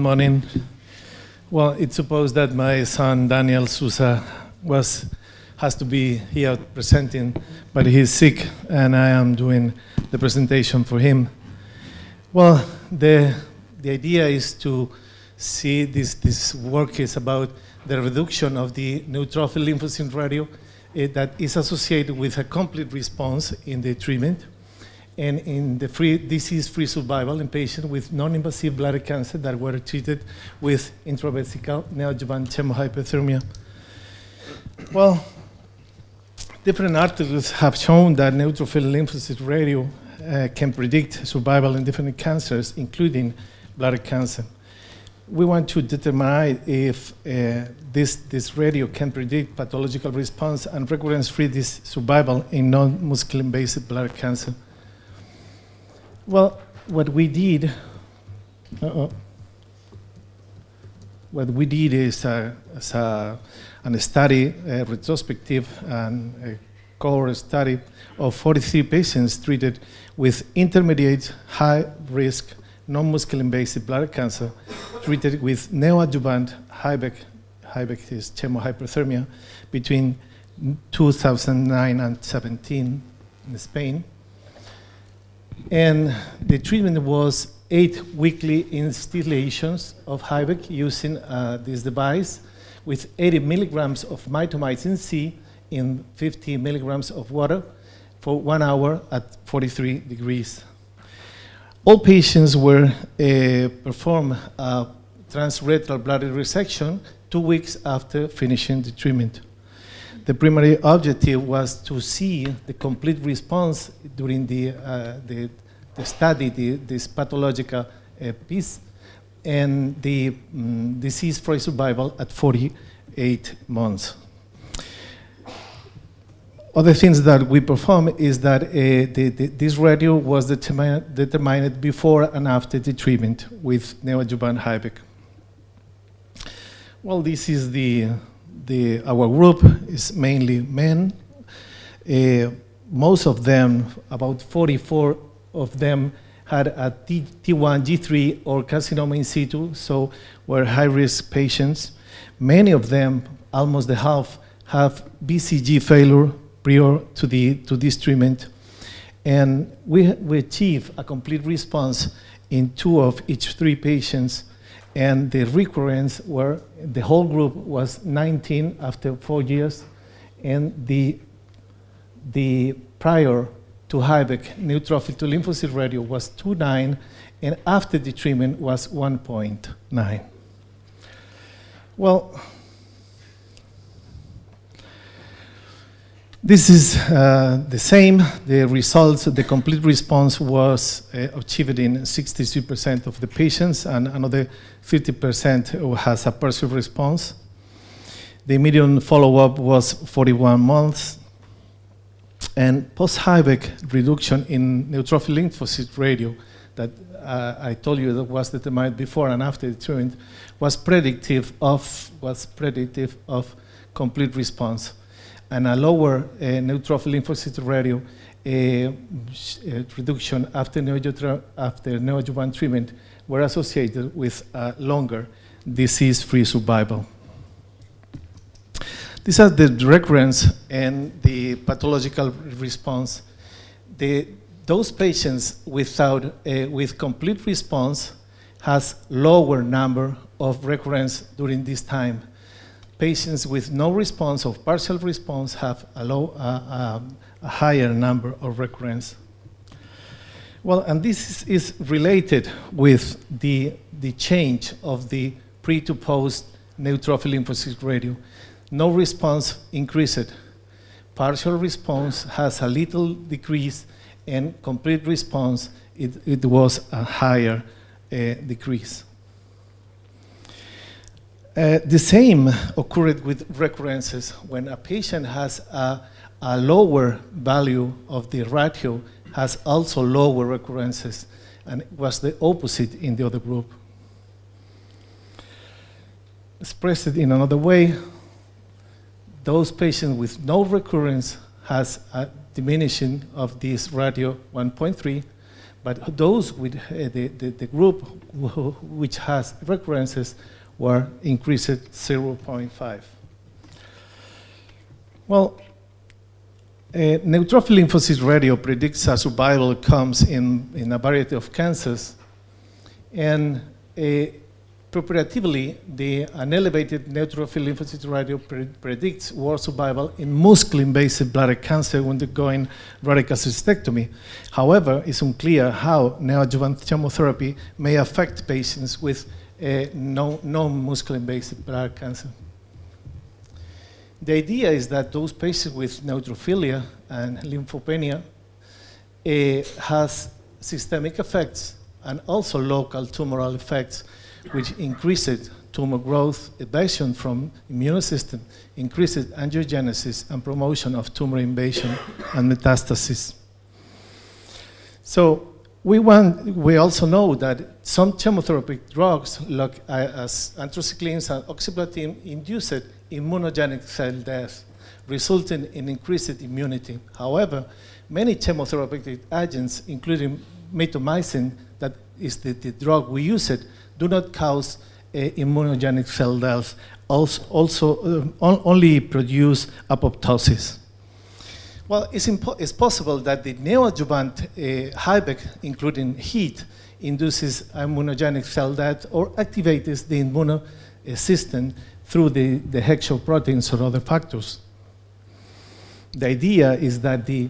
morning. Well, it's supposed that my son Daniel Sousa has to be here presenting, but he's sick, and I am doing the presentation for him. Well, the idea is to see this work is about the reduction of the neutrophil lymphocyte radio that is associated with a complete response in the treatment and in the disease-free survival in patients with non-invasive bladder cancer that were treated with intravesical neoadjuvant chemohyperthermia. Well, different articles have shown that neutrophil lymphocyte radio can predict survival in different cancers, including bladder cancer. We want to determine if this radio can predict pathological response and recurrence-free survival in non-muscle invasive bladder cancer. Well, what we did is a study, a retrospective and a cohort study of 43 patients treated with intermediate high-risk non-muscle invasive bladder cancer treated with neoadjuvant Hybeck is chemohyperthermia between 2009 and 2017 in Spain. And the treatment was 8 weekly instillations of Hybeck using this device with 80 milligrams of mitomycin C in 50 milligrams of water for 1 hour at 43 degrees. All patients were performed a transrectal bladder resection 2 weeks after finishing the treatment. The primary objective was to see the complete response during the study, this pathological piece, and the disease-free survival at 48 months. Other things that we perform is that this radio was determined before and after the treatment with neoadjuvant Hybeck. Well, this is our group is mainly men. Most of them, about 44 of them, had a T1, G3, or carcinoma in situ, so were high-risk patients. Many of them, almost the half, have BCG failure prior to this treatment. And we achieved a complete response in 2 of each 3 patients, and the recurrence the whole group was 19 after 4 years, and the prior to Hybeck neutrophil to lymphocyte radio was 2.9, and after the treatment was 1.9. Well, this is the same. The results, the complete response was achieved in 63% of the patients, and another 50% has a partial response. The median follow-up was 41 months. And post-Hybeck reduction in neutrophil lymphocyte radio that I told you that was determined before and after the treatment was predictive of complete response. And a lower neutrophil lymphocyte radio reduction after neoadjuvant treatment were associated with a longer disease-free survival. These are the recurrence and the pathological response. Those patients with complete response has lower number of recurrence during this time. Patients with no response or partial response have a higher number of recurrence. Well, and this is related with the change of the pre to post neutrophil lymphocyte radio. No response increased. Partial response has a little decrease, and complete response, it was a higher decrease. The same occurred with recurrences. When a patient has a lower value of the ratio, has also lower recurrences, and it was the opposite in the other group. Expressed it in another way, those patients with no recurrence has a diminishing of this ratio 1.3. But those with the group which has recurrences were increased 0.5. Well, neutrophil lymphocyte radio predicts a survival outcomes in a variety of cancers, and preparatively, an elevated neutrophil lymphocyte radio predicts worse survival in muscle-invasive bladder cancer undergoing radical cystectomy. However, it's unclear how neoadjuvant chemotherapy may affect patients with non-muscle-invasive bladder cancer. The idea is that those patients with neutrophilia and lymphopenia has systemic effects and also local tumoral effects, which increased tumor growth, evasion from immune system, increased angiogenesis, and promotion of tumor invasion and metastasis. So we also know that some chemotherapeutic drugs, like as anthracyclines and oxaliplatin, induced immunogenic cell death, resulting in increased immunity. However, many chemotherapeutic agents, including mitomycin, that is the drug we use it, do not cause immunogenic cell death, only produce apoptosis. Well, it's possible that the neoadjuvant HIVEC, including heat, induces immunogenic cell death or activates the immune system through the HEXO proteins or other factors. The idea is that the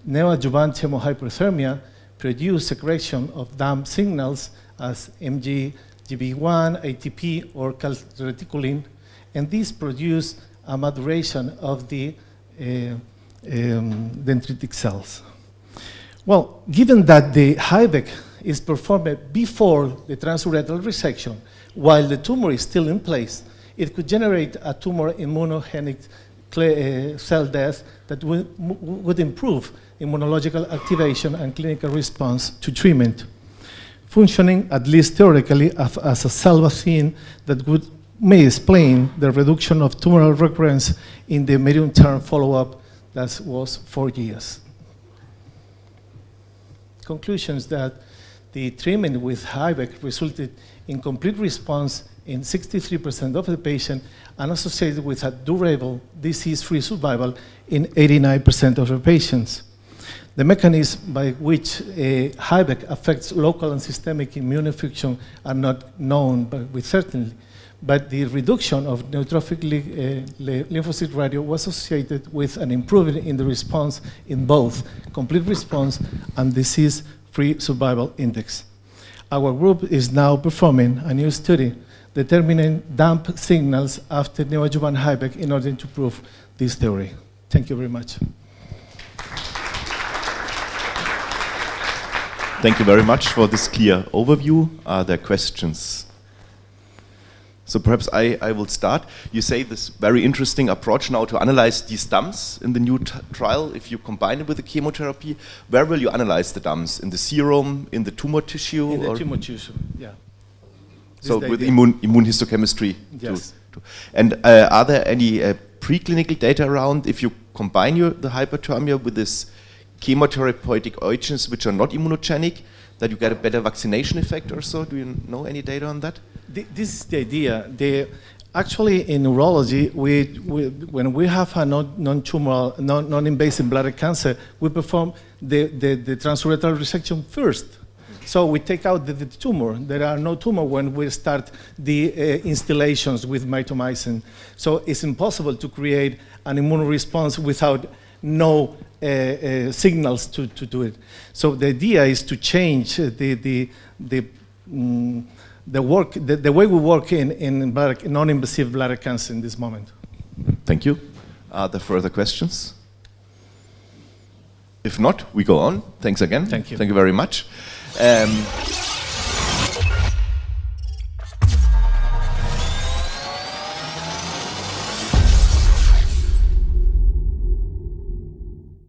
neoadjuvant chemohyperthermia produce secretion of DAMP signals as MGB1, ATP, or calreticulin, and these produce a maturation of the dendritic cells. Well, given that the HIVEC is performed before the transurethral resection, while the tumor is still in place, it could generate a tumor immunogenic cell death that would improve immunological activation and clinical response to treatment, functioning, at least theoretically, as a cell vaccine that may explain the reduction of tumoral recurrence in the medium-term follow-up that was 4 years. Conclusions that the treatment with HIVEC resulted in complete response in 63% of the patient and associated with a durable disease-free survival in 89% of the patients. The mechanism by which HIVEC affects local and systemic immune function are not known with certainty, but the reduction of neutrophil lymphocyte radio was associated with an improvement in the response in both complete response and disease-free survival index. Our group is now performing a new study determining DAMP signals after neoadjuvant HIVEC in order to prove this theory. Thank you very much. Thank you very much for this clear overview. Are there questions? So perhaps I will start. You say this very interesting approach now to analyze these DAMPs in the new trial. If you combine it with the chemotherapy, where will you analyze the DAMPs? In the serum, in the tumor tissue? In the tumor tissue, yeah. So with immunohistochemistry. Yes. And are there any preclinical data around if you combine the hyperthermia with this chemotherapeutic agents which are not immunogenic, that you get a better vaccination effect or so? Do you know any data on that? This is the idea. Actually, in neurology, when we have a non-tumoral, non-invasive bladder cancer, we perform the transurethral resection first. So we take out the tumor. There are no tumor when we start the instillations with mitomycin. So it's impossible to create an immune response without no signals to do it. So the idea is to change the way we work in non-invasive bladder cancer in this moment. Thank you. Are there further questions? If not, we go on. Thanks again. Thank you. Thank you very much.